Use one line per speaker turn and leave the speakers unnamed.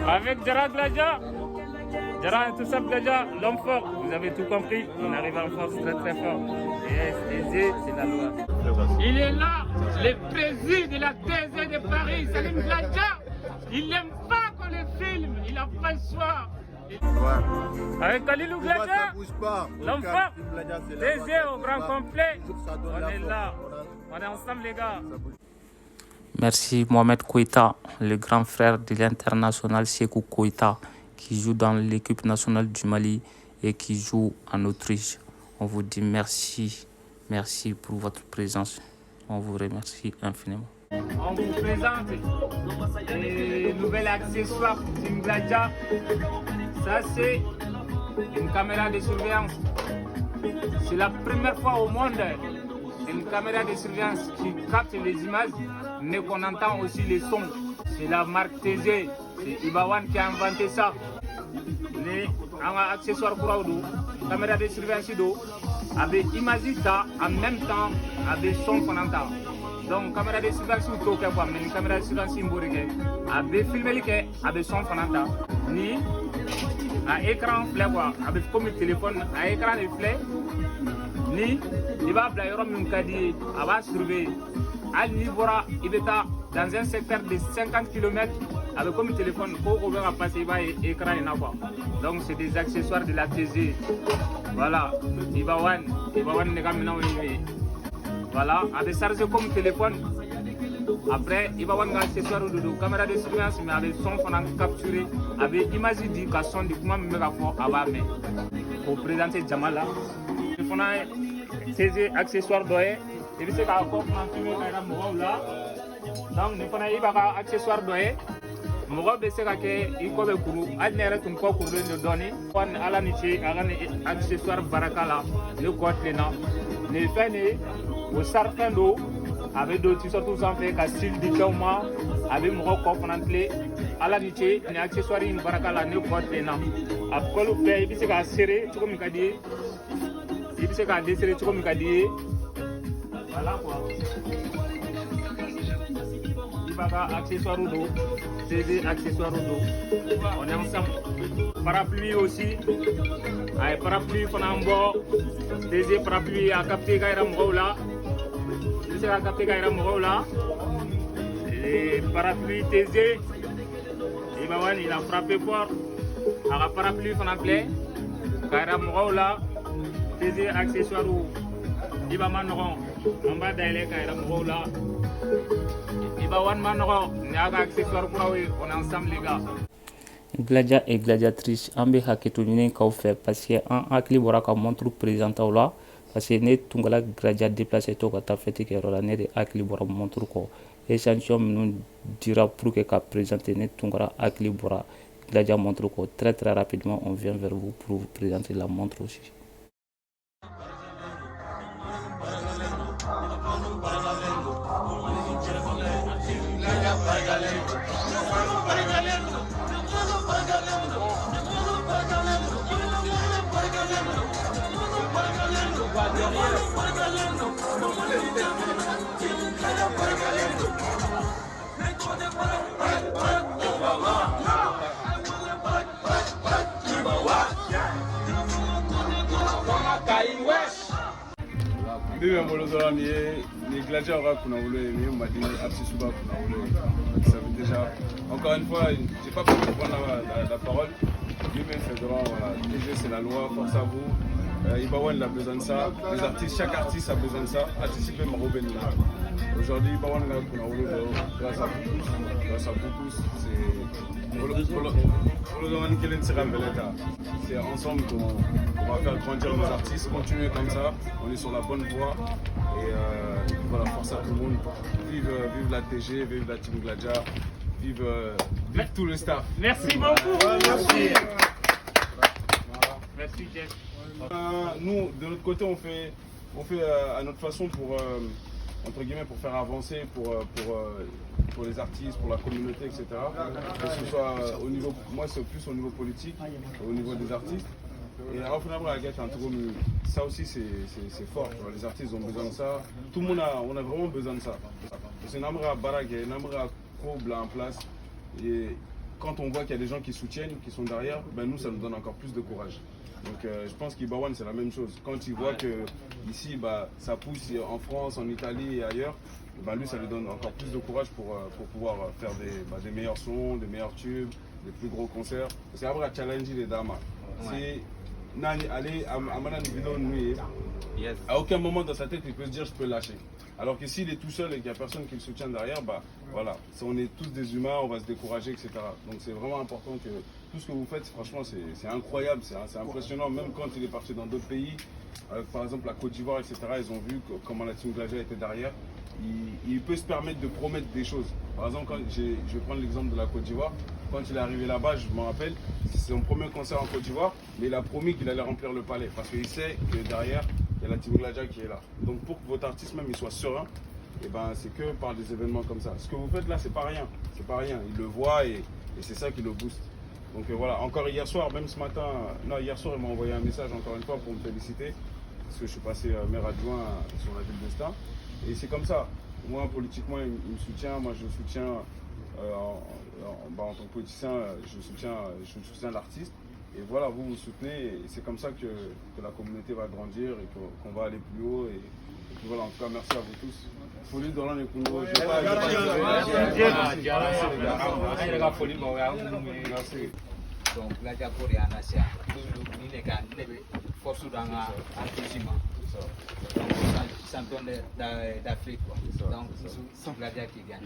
Avec Jara Gladia, Jara tout ça Gladia, l'homme fort, vous avez tout compris, on arrive en force très très fort. Yes, TZ, c'est la loi. Il est là, le président de la TZ de Paris, Salim Gladia. Il n'aime pas qu'on le filme, il a pas le choix. Ouais. Avec Khalilou Gladia, l'homme fort, TZ au grand complet, on est là, on est ensemble les gars. Merci Mohamed Koïta, le grand frère de l'international Sékou Koïta, qui joue dans l'équipe nationale du Mali et qui joue en Autriche. On vous dit merci, merci pour votre présence. On vous remercie infiniment. On vous présente les nouveaux accessoires Team Gladia. Ça c'est une caméra de surveillance. C'est la première fois au monde une caméra de surveillance qui capte les images mais qu'on entend aussi les sons. C'est la marque TZ, c'est Ibawan qui a inventé ça. Les accessoires pour la caméra de surveillance avec image en même temps avec son qu'on entend. Donc caméra de surveillance ou quoi mais une caméra de surveillance symbolique avec filmé avec son qu'on entend. Ni à écran flare quoi avec comme le téléphone à écran de flare ni il va blayer min kadi a va surveiller al nivora ibeta dans un secteur de 50 km avec comme le téléphone pour va passer va écran et quoi. Donc c'est des accessoires de la TZ. Voilà, Ibawan ne gamina oui. Voilà, avec chargé comme téléphone. Après, Ibawan a accessoire de caméra de surveillance mais avec son qu'on a capturé avec image d'indication de comment me faire avoir mais pour présenter Jamala. On a ces accessoires doyés et puis c'est encore un film là. Donc nous prenons les accessoires doyés. Mɔgɔ bɛ se ka kɛ I kɔ bɛ kuru hali ne yɛrɛ tun kɔ kurulen don dɔɔni kɔni ala ni ce a ka ni accessoire baraka la ne kɔ tilenna nin fɛn nin o sarifɛn don a bɛ don t-shirt sanfɛ ka style di fɛnw ma a bɛ mɔgɔ kɔ fana tilen ala ni ce nin accessoire in baraka la ne kɔ tilenna a kɔli filɛ I bɛ se k'a serrer cogo min ka di ye I bɛ se k'a desserrer cogo min ka di ye voilà quoi. Baga accessoires d'eau, TZ accessoires d'eau. On est ensemble. Parapluie aussi. Ay parapluie fanambo. TZ parapluie à capter Gaïra Mroula. C'est à capter Gaïra Mroula. Et parapluie TZ. Ibawan il a frappé fort. À parapluie fanamplé. Gaïra Mroula. TZ accessoires d'eau. Ibaman non. En bas d'aller Gaïra Mroula. On est ensemble les gars. Gladia et gladiatrice an bɛ hakɛto ɲini k'aw fɛ parce que an hakili bɔra ka montre présentaw la parce que ne tungala Gladia déplacé to ka taa fête kɛyɔrɔ la ne de hakili bɔra montre kɔ échantillon minnu dira pour que ka présenter ne tungala hakili bɔra Gladia montre kɔ très rapidement on vient vers vous pour vous présenter la montre aussi.
Bibi mbolozola ni Gladia aura kuna voulu ni madi absisuba kuna voulu. Ça veut déjà encore une fois j'ai pas pu prendre la parole. Bibi c'est grand voilà. TG c'est la loi, force à vous. Ibawan a besoin de ça. Les artistes, chaque artiste a besoin de ça. Anticiper Maroben là. Aujourd'hui Ibawan a kuna voulu grâce à vous tous c'est c'est ensemble qu'on va faire grandir nos artistes, continuer comme ça, on est sur la bonne voie et voilà, force à tout le monde, vive la TG, vive la Team Gladia, vive tout le staff.
Merci beaucoup. Merci. Merci Jeff.
Nous, de notre côté, on fait à notre façon pour entre guillemets pour faire avancer pour les artistes, pour la communauté, etc. Que ce soit au niveau, moi c'est plus au niveau politique, au niveau des artistes. Et au final, ça aussi c'est fort. Les artistes ont besoin de ça. Tout le monde on a vraiment besoin de ça. C'est une amra barague, une amra courbe en place. Et quand on voit qu'il y a des gens qui soutiennent, qui sont derrière, ben nous, ça nous donne encore plus de courage. Donc je pense qu'Ibawan, c'est la même chose. Quand il voit que ici, bah, ça pousse en France, en Italie et ailleurs, bah, lui, ça lui donne encore plus de courage pour pouvoir faire des meilleurs sons, des meilleurs tubes, des plus gros concerts. Parce qu'après, challenger les dames, c'est aller à Manan Vidon, à aucun moment dans sa tête, il peut se dire je peux lâcher. Alors que s'il est tout seul et qu'il n'y a personne qui le soutient derrière, bah voilà, on est tous des humains, on va se décourager, etc. Donc c'est vraiment important que tout ce que vous faites, franchement, c'est incroyable, c'est impressionnant. Même quand il est parti dans d'autres pays, par exemple la Côte d'Ivoire, etc., ils ont vu comment la Team Gladia était derrière. Il peut se permettre de promettre des choses. Par exemple, je vais prendre l'exemple de la Côte d'Ivoire. Quand il est arrivé là-bas, je me rappelle, c'est son premier concert en Côte d'Ivoire, mais il a promis qu'il allait remplir le palais parce qu'il sait que derrière, il y a la Team Gladia qui est là. Donc pour que votre artiste même il soit serein, et ben, c'est que par des événements comme ça. Ce que vous faites là, c'est pas rien. C'est pas rien. Il le voit et c'est ça qui le booste. Donc voilà, encore hier soir, même ce matin, non, hier soir, il m'a envoyé un message encore une fois pour me féliciter parce que je suis passé maire adjoint sur la ville d'Estaing. Et c'est comme ça. Moi, politiquement, il me soutient. Moi, je soutiens, en tant que politicien, je soutiens l'artiste. Et voilà, vous vous soutenez. Et c'est comme ça que la communauté va grandir et qu'on va aller plus haut. Et puis voilà, en tout cas, merci à vous tous. Folie dans l'an et Congo. Merci.
Donc, Gladia Koreana, c'est une force dans l'artiste. Champion d'Afrique. Donc, c'est Gladia qui gagne.